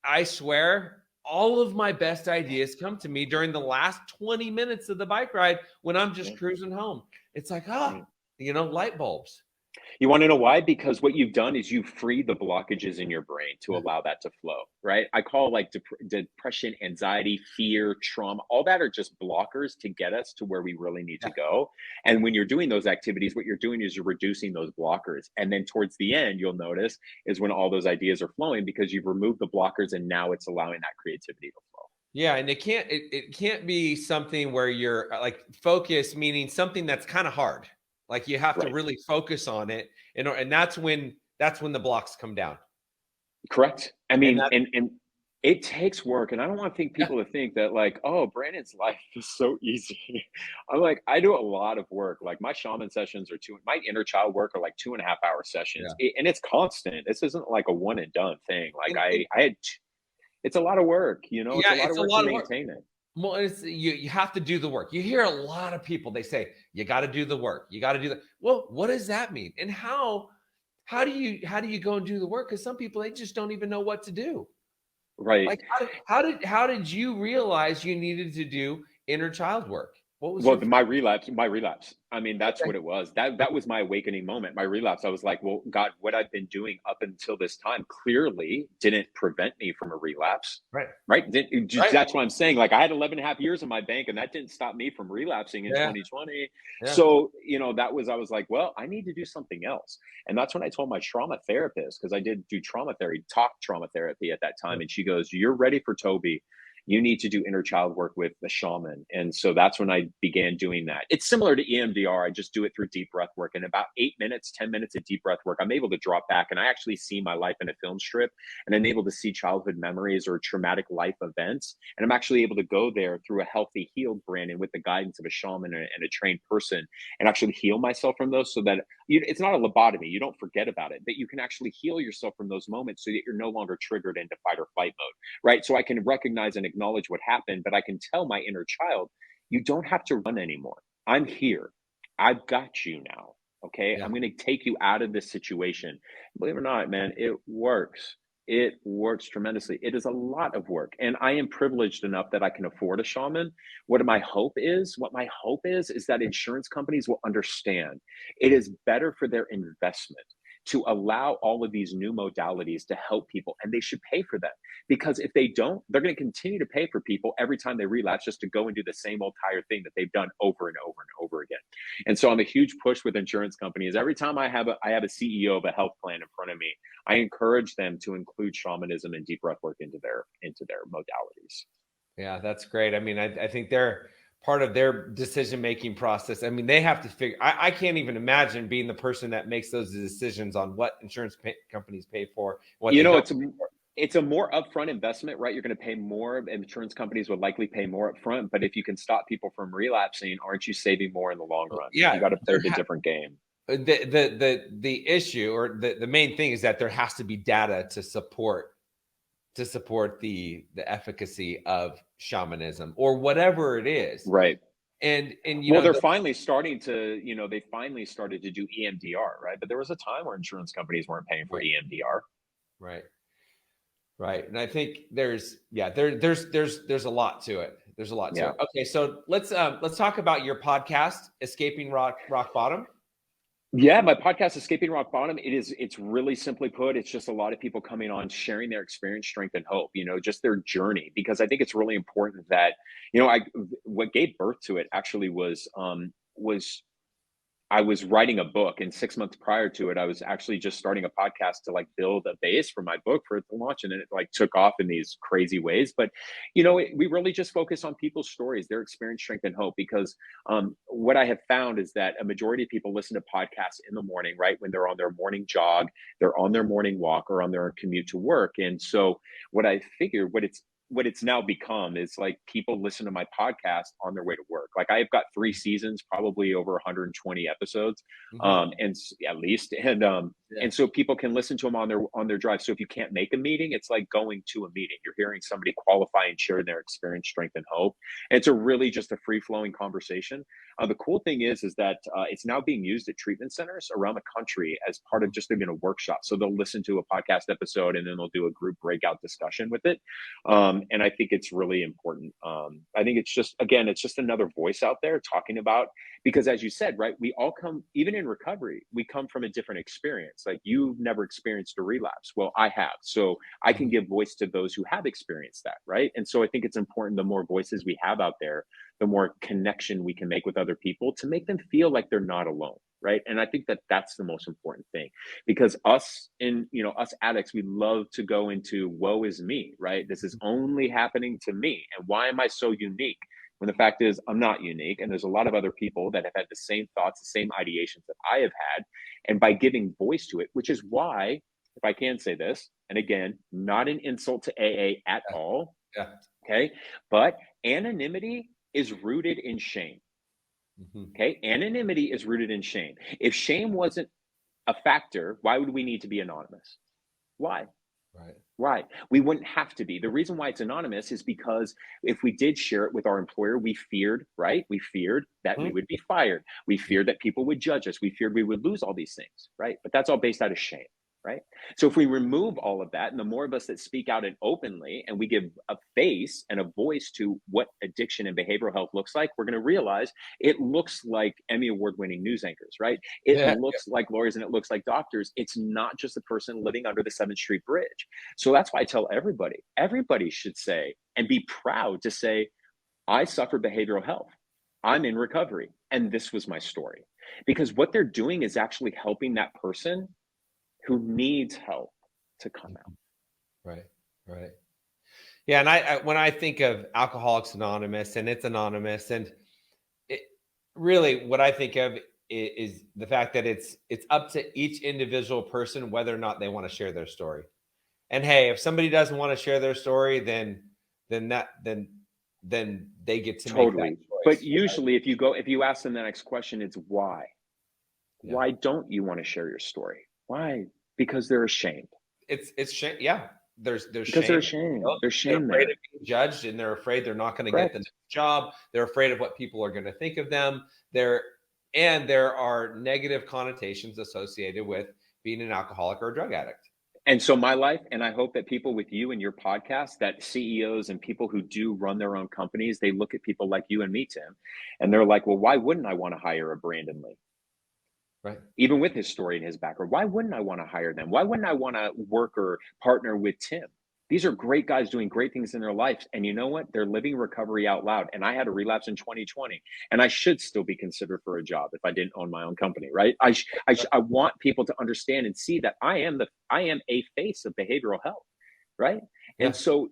I swear all of my best ideas come to me during the last 20 minutes of the bike ride when I'm just cruising home. It's like, light bulbs. You want to know why? Because what you've done is you've freed the blockages in your brain to allow that to flow, right? I call like depression, anxiety, fear, trauma, all that are just blockers to get us to where we really need to go. And when you're doing those activities, what you're doing is you're reducing those blockers. And then towards the end, you'll notice is when all those ideas are flowing, because you've removed the blockers and now it's allowing that creativity to flow. Yeah. And it can't be something where you're like focus, meaning something that's kind of hard. Like you have to really focus on it, and that's when the blocks come down. Correct. I mean, and it takes work, and I don't want people to think that like, oh, Brandon's life is so easy. I'm like, I do a lot of work. Like my shaman sessions my inner child work are like 2.5-hour sessions, and it's constant. This isn't like a one and done thing. Like it's a lot of work. It's a lot of work to maintain it. Well, you have to do the work. You hear a lot of people, they say, you got to do the work. You got to do that. Well, what does that mean? And how do you go and do the work? Because some people, they just don't even know what to do. Right. Like how did you realize you needed to do inner child work? What was my relapse? I mean, that's what it was. That was my awakening moment. My relapse. I was like, well, God, what I've been doing up until this time clearly didn't prevent me from a relapse. Right. That's what I'm saying. Like I had 11.5 years in my bank, and that didn't stop me from relapsing in 2020. Yeah. So, I was like, well, I need to do something else. And that's when I told my trauma therapist, because I did do trauma therapy at that time. And she goes, you're ready for Toby. You need to do inner child work with the shaman. And so that's when I began doing that. It's similar to EMDR. I just do it through deep breath work. In about 8 minutes, 10 minutes of deep breath work, I'm able to drop back, and I actually see my life in a film strip, and I'm able to see childhood memories or traumatic life events. And I'm actually able to go there through a healthy, healed Brandon with the guidance of a shaman and a trained person, and actually heal myself from those, so that it's not a lobotomy. You don't forget about it, but you can actually heal yourself from those moments so that you're no longer triggered into fight or flight mode, right? So I can recognize and acknowledge what happened, but I can tell my inner child, you don't have to run anymore. I'm here. I've got you now. Okay. Yeah. I'm going to take you out of this situation. Believe it or not, man, it works. It works tremendously. It is a lot of work. And I am privileged enough that I can afford a shaman. What my hope is that insurance companies will understand it is better for their investment to allow all of these new modalities to help people, and they should pay for them, because if they don't, they're going to continue to pay for people every time they relapse just to go and do the same old tired thing that they've done over and over and over again. And so I'm a huge push with insurance companies. Every time I have a CEO of a health plan in front of me, I encourage them to include shamanism and deep breath work into their modalities. Yeah, that's great. I mean, I think they're part of their decision-making process. I mean, they have to figure, I can't even imagine being the person that makes those decisions on what insurance companies pay for. What it's a more upfront investment, right? You're going to pay more. Insurance companies would likely pay more upfront, but if you can stop people from relapsing, aren't you saving more in the long run? Yeah, you got to play the different game. The issue, or the main thing, is that there has to be data to support the efficacy of shamanism or whatever it is. Right. And they're finally starting to, they finally started to do EMDR, right? But there was a time where insurance companies weren't paying for EMDR. Right. Right. And I think there's a lot to it. There's a lot to it. Okay. So let's talk about your podcast, Escaping Rock Bottom. Yeah, my podcast, Escaping Rock Bottom, it's really simply put, it's just a lot of people coming on, sharing their experience, strength, and hope, just their journey, because I think it's really important that, what gave birth to it actually was I was writing a book, and 6 months prior to it, I was actually just starting a podcast to build a base for my book for it to launch. And then it took off in these crazy ways. But, we really just focus on people's stories, their experience, strength, and hope, because what I have found is that a majority of people listen to podcasts in the morning, right? When they're on their morning jog, they're on their morning walk, or on their commute to work. And so what I figured, what it's now become is people listen to my podcast on their way to work. I've got 3 seasons, probably over 120 episodes, and at least, and so people can listen to them on their drive. So if you can't make a meeting, it's like going to a meeting. You're hearing somebody qualify and share their experience, strength, and hope. And it's really just a free flowing conversation. The cool thing is that it's now being used at treatment centers around the country as part of just even a workshop. So they'll listen to a podcast episode, and then they'll do a group breakout discussion with it. And I think it's really important. I think it's just another voice out there talking about, because as you said, right, we all come, even in recovery, we come from a different experience. You've never experienced a relapse. Well, I have. So I can give voice to those who have experienced that, right? And so I think it's important, the more voices we have out there, the more connection we can make with other people to make them feel like they're not alone. Right. And I think that that's the most important thing, because us addicts, we love to go into woe is me, right? This is only happening to me. And why am I so unique? When the fact is, I'm not unique. And there's a lot of other people that have had the same thoughts, the same ideations that I have had. And by giving voice to it, which is why, if I can say this, and again, not an insult to AA at all. Yeah. Okay. But anonymity is rooted in shame. Okay. Anonymity is rooted in shame. If shame wasn't a factor, why would we need to be anonymous? Why? Right. We wouldn't have to be. The reason why it's anonymous is because if we did share it with our employer, we feared, right? We feared that we would be fired. We feared that people would judge us. We feared we would lose all these things, right? But that's all based out of shame. Right. So if we remove all of that, and the more of us that speak out and openly, and we give a face and a voice to what addiction and behavioral health looks like, we're going to realize it looks like Emmy award-winning news anchors, right? It looks like lawyers, and it looks like doctors. It's not just a person living under the 7th Street Bridge. So that's why I tell everybody should say and be proud to say, I suffered behavioral health. I'm in recovery. And this was my story. Because what they're doing is actually helping that person who needs help to come out. Right. Yeah. And when I think of Alcoholics Anonymous, and it's anonymous, and it really, what I think of is the fact that it's up to each individual person whether or not they want to share their story. And hey, if somebody doesn't want to share their story, then they get to make that choice. But usually, if you ask them the next question, it's why. Yeah. Why don't you want to share your story? Why? Because they're ashamed. It's shame. Yeah. There's because shame. They're ashamed. They're afraid of being judged, and they're afraid they're not going to get the next job. They're afraid of what people are going to think of them. There are negative connotations associated with being an alcoholic or a drug addict. And so my life, and I hope that people with you and your podcast, that CEOs and people who do run their own companies, they look at people like you and me, Tim, and they're like, well, why wouldn't I want to hire a Brandon Lee? Right. Even with his story and his background. Why wouldn't I want to hire them? Why wouldn't I want to work or partner with Tim? These are great guys doing great things in their lives. And you know what? They're living recovery out loud. And I had a relapse in 2020, and I should still be considered for a job if I didn't own my own company, right? I want people to understand and see that I am a face of behavioral health, right? Yeah. And so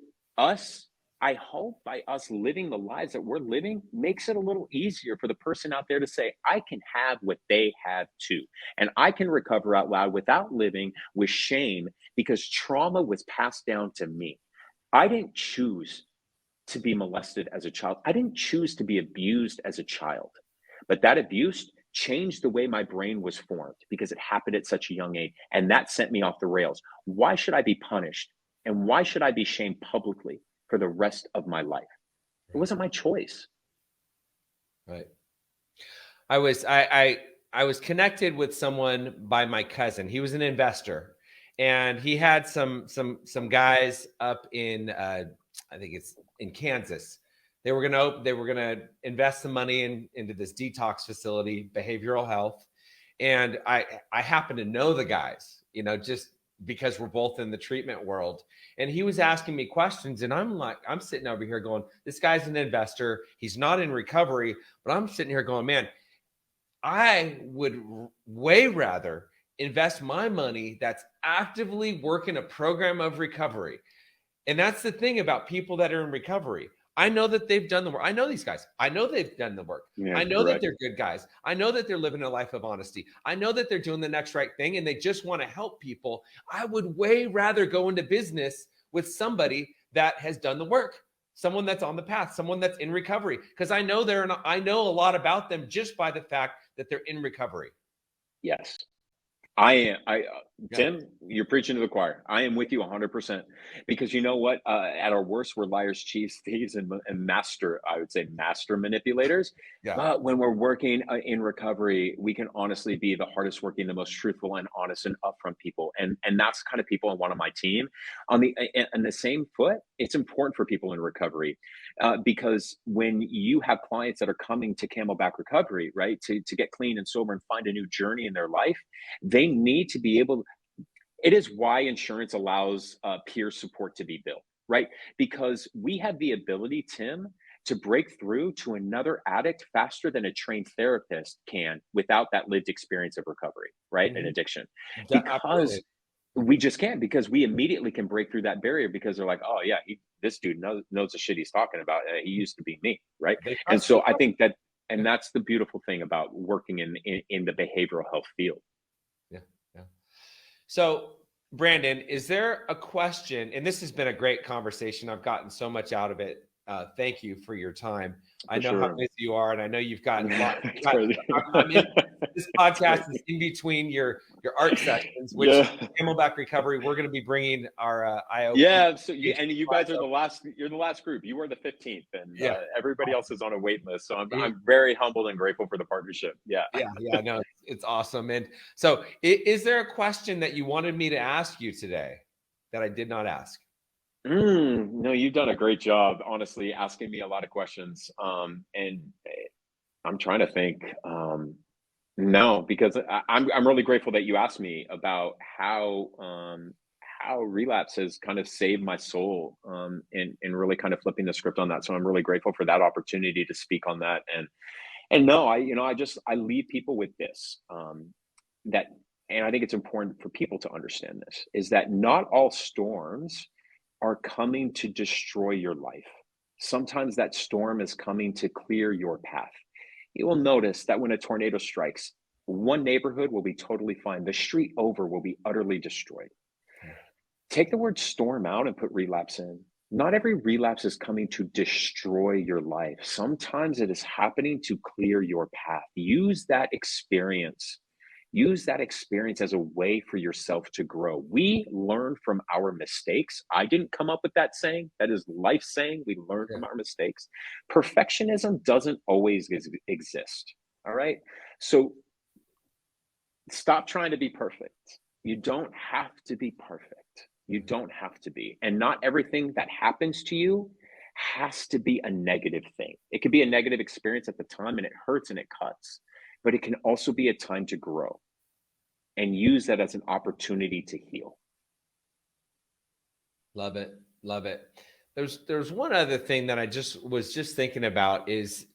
I hope by us living the lives that we're living makes it a little easier for the person out there to say, I can have what they have too. And I can recover out loud without living with shame because trauma was passed down to me. I didn't choose to be molested as a child. I didn't choose to be abused as a child. But that abuse changed the way my brain was formed because it happened at such a young age. And that sent me off the rails. Why should I be punished? And why should I be shamed publicly for the rest of my life? It wasn't my choice. Right. I was connected with someone by my cousin. He was an investor, and he had some guys up in I think it's in Kansas. They were gonna invest some money into this detox facility, behavioral health, and I happen to know the guys, just because we're both in the treatment world. And he was asking me questions, and I'm sitting over here going, this guy's an investor. He's not in recovery, but I'm sitting here going, man, I would way rather invest my money that's actively working a program of recovery. And that's the thing about people that are in recovery. I know that they've done the work. I know these guys. I know they've done the work. Yeah, I know that correct. they're good guys. I know that they're living a life of honesty. I know that they're doing the next right thing and they just want to help people. I would way rather go into business with somebody that has done the work, someone that's on the path, someone that's in recovery, because I know I know a lot about them just by the fact that they're in recovery. Yes. Tim, you're preaching to the choir. I am with you 100% because you know what? At our worst, we're liars, cheats, thieves, and master manipulators. Yeah. But when we're working in recovery, we can honestly be the hardest working, the most truthful and honest and upfront people. And that's kind of people I want on my team. On the same foot, it's important for people in recovery because when you have clients that are coming to Camelback Recovery, right, to get clean and sober and find a new journey in their life, they need to be able. It is why insurance allows peer support to be built, right? Because we have the ability, Tim, to break through to another addict faster than a trained therapist can without that lived experience of recovery, right? Mm-hmm. And addiction. Yeah, Because absolutely. we just can't, because we immediately can break through that barrier because they're like, oh yeah, this dude knows the shit he's talking about. He used to be me, right? And so I think that, and that's the beautiful thing about working in the behavioral health field. Yeah. So, Brandon, is there a question? And this has been a great conversation. I've gotten so much out of it. Thank you for your time. I know how busy you are, and I know you've gotten a lot. This podcast is in between your art sessions, which Camelback Recovery, we're going to be bringing our IOP. Yeah, so you guys are the last. You're the last group. You are the 15th, and everybody else is on a wait list. So I'm very humbled and grateful for the partnership. Yeah. No, it's awesome. And so, is there a question that you wanted me to ask you today that I did not ask? No, you've done a great job, honestly, asking me a lot of questions. And I'm trying to think. No, because I'm really grateful that you asked me about how relapse has kind of saved my soul, and really kind of flipping the script on that. So I'm really grateful for that opportunity to speak on that. And no, I leave people with this, that, and I think it's important for people to understand this, is that not all storms are coming to destroy your life. Sometimes that storm is coming to clear your path. You will notice that when a tornado strikes, one neighborhood will be totally fine. The street over will be utterly destroyed. Take the word storm out and put relapse in. Not every relapse is coming to destroy your life. Sometimes it is happening to clear your path. Use that experience as a way for yourself to grow. We learn from our mistakes. I didn't come up with that saying. That is life saying. We learn from our mistakes. Perfectionism doesn't always exist. All right. So stop trying to be perfect. You don't have to be perfect. You don't have to be. And not everything that happens to you has to be a negative thing. It could be a negative experience at the time and it hurts and it cuts. but it can also be a time to grow and use that as an opportunity to heal. Love it. Love it. There's one other thing that I was just thinking about is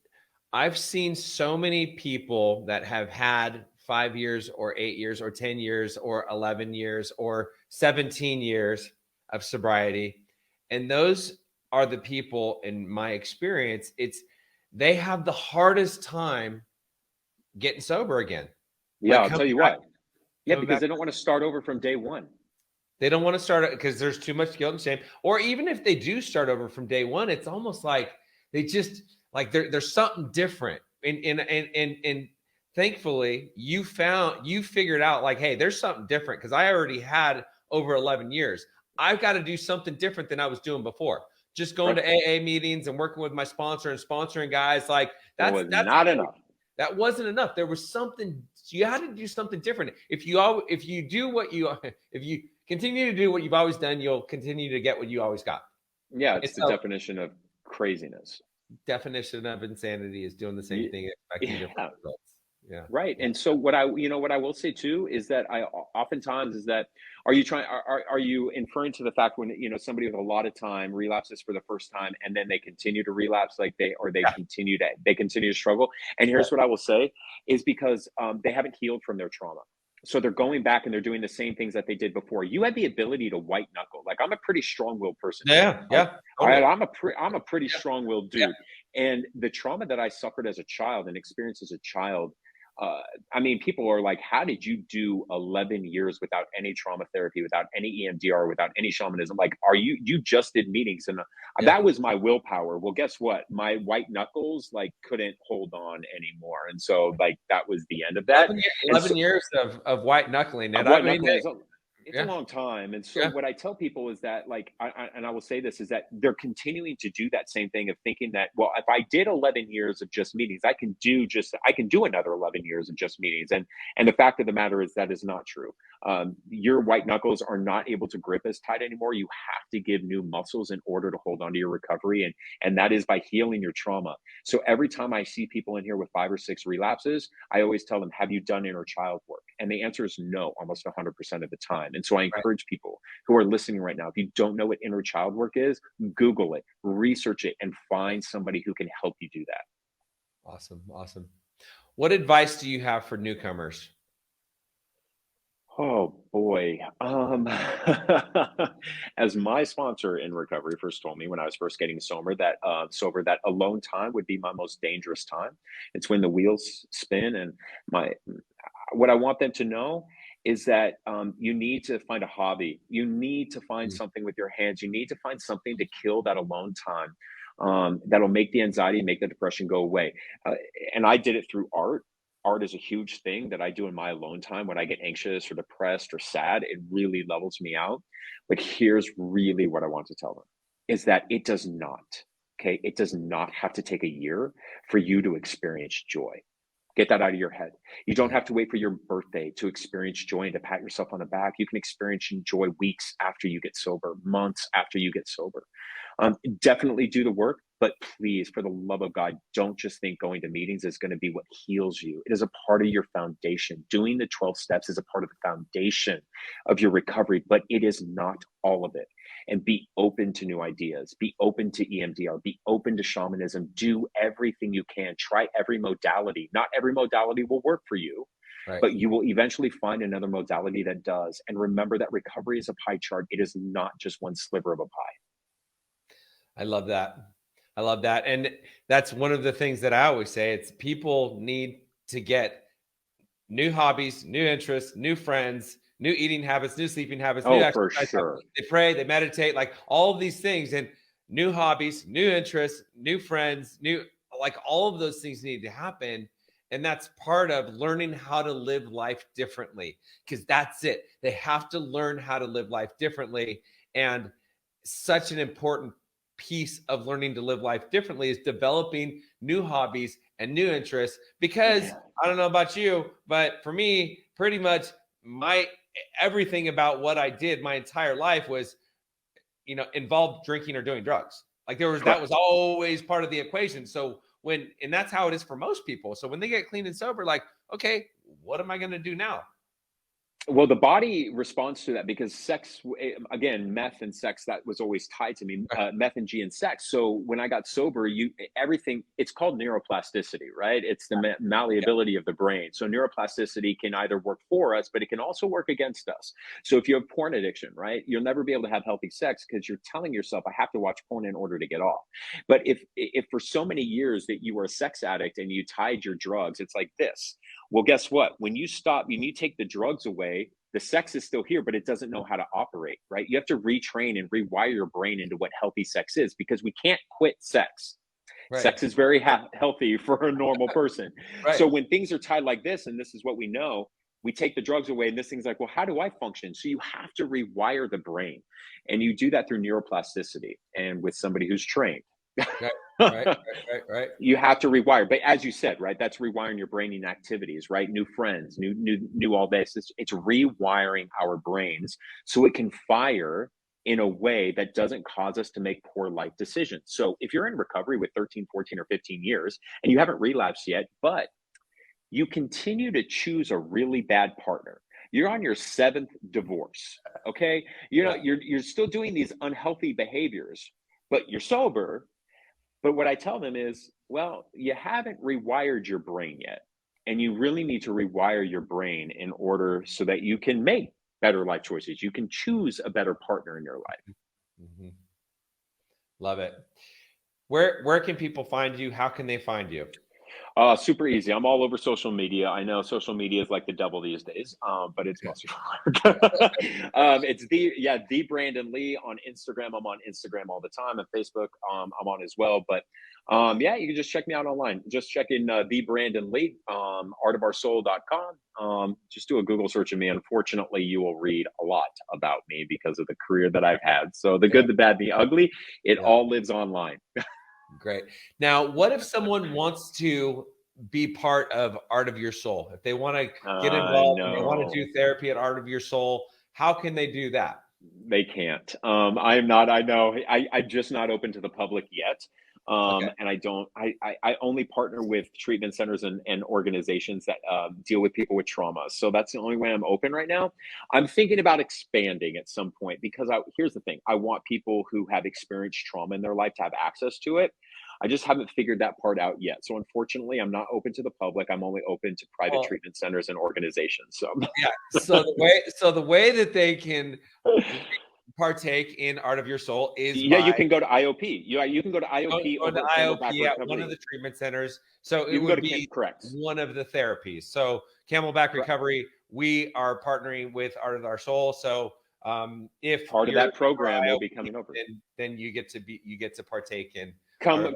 I've seen so many people that have had 5 years or 8 years or 10 years or 11 years or 17 years of sobriety. And those are the people, in my experience, they have the hardest time getting sober again. Yeah, I'll tell you what. Yeah, because they don't want to start over from day one. They don't want to start because there's too much guilt and shame. Or even if they do start over from day one, it's almost like they just like there's something different. And thankfully you figured out like, hey, there's something different because I already had over 11 years. I've got to do something different than I was doing before. Just going to AA meetings and working with my sponsor and sponsoring guys, like that's not enough. That wasn't enough. There was something. You had to do something different. If you continue to do what you've always done, you'll continue to get what you always got. Yeah, it's the definition of craziness. Definition of insanity is doing the same thing, expecting different results. Yeah. Right. And so what I will say too is that are you inferring to the fact when, somebody with a lot of time relapses for the first time and then they continue to relapse they continue to struggle. And here's what I will say is because they haven't healed from their trauma. So they're going back and they're doing the same things that they did before. You had the ability to white knuckle. Like, I'm a pretty strong-willed person. Yeah. I'm a pretty strong-willed dude. Yeah. And the trauma that I suffered as a child and experienced as a child, people are like, how did you do 11 years without any trauma therapy, without any EMDR, without any shamanism? Like, you just did meetings and that was my willpower. Well, guess what? My white knuckles couldn't hold on anymore. And so that was the end of that. 11 years of white knuckling. It's a long time. And so what I tell people is that I will say this is that they're continuing to do that same thing of thinking that, well, if I did 11 years of just meetings, I can do another 11 years of just meetings. And the fact of the matter is that is not true. Your white knuckles are not able to grip as tight anymore. You have to give new muscles in order to hold on to your recovery. And that is by healing your trauma. So every time I see people in here with 5 or 6 relapses, I always tell them, have you done inner child work? And the answer is no, almost 100% of the time. And so I encourage people who are listening right now, if you don't know what inner child work is, Google it, research it, and find somebody who can help you do that. Awesome. What advice do you have for newcomers? Oh boy. As my sponsor in recovery first told me when I was first getting sober, that alone time would be my most dangerous time. It's when the wheels spin. And what I want them to know is that you need to find a hobby. You need to find something with your hands. You need to find something to kill that alone time that'll make the anxiety, make the depression go away. And I did it through art. Art is a huge thing that I do in my alone time when I get anxious or depressed or sad. It really levels me out. But here's really what I want to tell them is that it does not have to take a year for you to experience joy. Get that out of your head. You don't have to wait for your birthday to experience joy and to pat yourself on the back. You can experience joy weeks after you get sober, months after you get sober. Definitely do the work, but please, for the love of God, don't just think going to meetings is going to be what heals you. It is a part of your foundation. Doing the 12 steps is a part of the foundation of your recovery, but it is not all of it. And be open to new ideas. Be open to EMDR. Be open to shamanism. Do everything you can. Try every modality. Not every modality will work for you, but you will eventually find another modality that does. And remember that recovery is a pie chart. It is not just one sliver of a pie. I love that. And that's one of the things that I always say. It's people need to get new hobbies, new interests, new friends, new eating habits, new sleeping habits, new exercise for sure. Habits. They pray, they meditate, like all of these things, and new hobbies, new interests, new friends, all of those things need to happen. And that's part of learning how to live life differently, because that's it. They have to learn how to live life differently. And such an important piece of learning to live life differently is developing new hobbies and new interests, because I don't know about you, but for me, pretty much everything about what I did my entire life was, involved drinking or doing drugs. That was always part of the equation. So and that's how it is for most people. So when they get clean and sober, like, okay, what am I going to do now? Well, the body responds to that because sex, again, meth and sex, that was always tied to me, meth and G and sex. So when I got sober, everything, it's called neuroplasticity, right? It's the malleability of the brain. So neuroplasticity can either work for us, but it can also work against us. So if you have porn addiction, right, you'll never be able to have healthy sex because you're telling yourself, I have to watch porn in order to get off. But if for so many years that you were a sex addict and you tied your drugs, it's like this. Well, guess what? When you stop, when you take the drugs away, the sex is still here, but it doesn't know how to operate, right? You have to retrain and rewire your brain into what healthy sex is because we can't quit sex. Right. Sex is very healthy for a normal person. Right. So when things are tied like this, and this is what we know, we take the drugs away and this thing's like, well, how do I function? So you have to rewire the brain. And you do that through neuroplasticity and with somebody who's trained. Right. You have to rewire, but as you said, right, that's rewiring your brain in activities, right? New friends, new all this. It's rewiring our brains so it can fire in a way that doesn't cause us to make poor life decisions. So if you're in recovery with 13, 14, or 15 years and you haven't relapsed yet, but you continue to choose a really bad partner, you're on your 7th divorce, okay? You're still doing these unhealthy behaviors, but you're sober. But what I tell them is, well, you haven't rewired your brain yet. And you really need to rewire your brain in order so that you can make better life choices. You can choose a better partner in your life. Mm-hmm. Love it. Where can people find you? How can they find you? Super easy. I'm all over social media. I know social media is like the devil these days, but it's mostly work. It's the Brandon Lee on Instagram. I'm on Instagram all the time, and Facebook I'm on as well. But you can just check me out online. Just check in the Brandon Lee, artofoursoul.com. Just do a Google search of me. Unfortunately, you will read a lot about me because of the career that I've had. So the good, the bad, the ugly, it all lives online. Great. Now, what if someone wants to be part of Art of Your Soul? If they want to get involved, and they want to do therapy at Art of Your Soul, how can they do that? They can't. I'm not. I know. I'm just not open to the public yet. And I only partner with treatment centers and organizations that deal with people with trauma. So that's the only way I'm open right now. I'm thinking about expanding at some point because here's the thing. I want people who have experienced trauma in their life to have access to it. I just haven't figured that part out yet. So unfortunately, I'm not open to the public. I'm only open to private treatment centers and organizations. So So the way that they can partake in Art of Your Soul is you can go to IOP. You can go to IOP or the IOP at one of the treatment centers. So it would be one of the therapies. So Camelback Recovery, we are partnering with Art of Our Soul. So if part of that program will be coming over, then you get to partake in. Come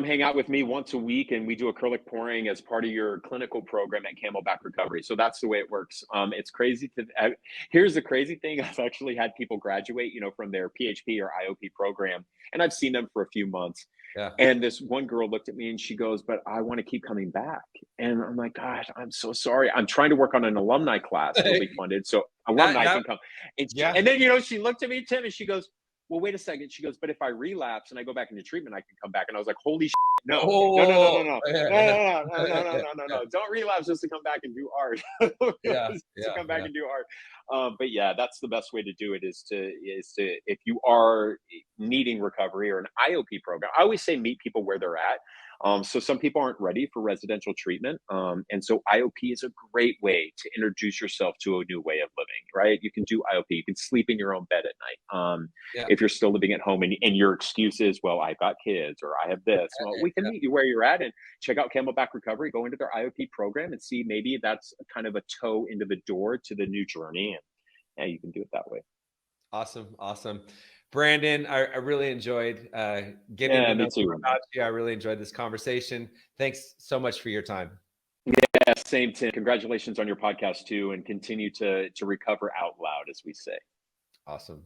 hang out with me once a week, and we do acrylic pouring as part of your clinical program at Camelback Recovery. So that's the way it works. It's crazy. Here's the crazy thing. I've actually had people graduate, from their PHP or IOP program, and I've seen them for a few months. Yeah. And this one girl looked at me and she goes, but I want to keep coming back. And I'm like, gosh, I'm so sorry. I'm trying to work on an alumni class that'll be funded. So alumni can come. And then, she looked at me, Tim, and she goes, well, wait a second. She goes, but if I relapse and I go back into treatment, I can come back. And I was like, holy shit, no. No. Don't relapse just to come back and do art. Come back and do art. But yeah, that's the best way to do it is to if you are needing recovery or an IOP program, I always say meet people where they're at. So some people aren't ready for residential treatment. And so IOP is a great way to introduce yourself to a new way of living, right? You can do IOP. You can sleep in your own bed at night. If you're still living at home and your excuse is, well, I've got kids or I have this. Well, we can meet you where you're at and check out Camelback Recovery, go into their IOP program and see maybe that's kind of a toe into the door to the new journey. And you can do it that way. Awesome. Brandon, I really enjoyed getting to know more about you. I really enjoyed this conversation. Thanks so much for your time. Yeah, same, Tim. Congratulations on your podcast too, and continue to recover out loud, as we say. Awesome.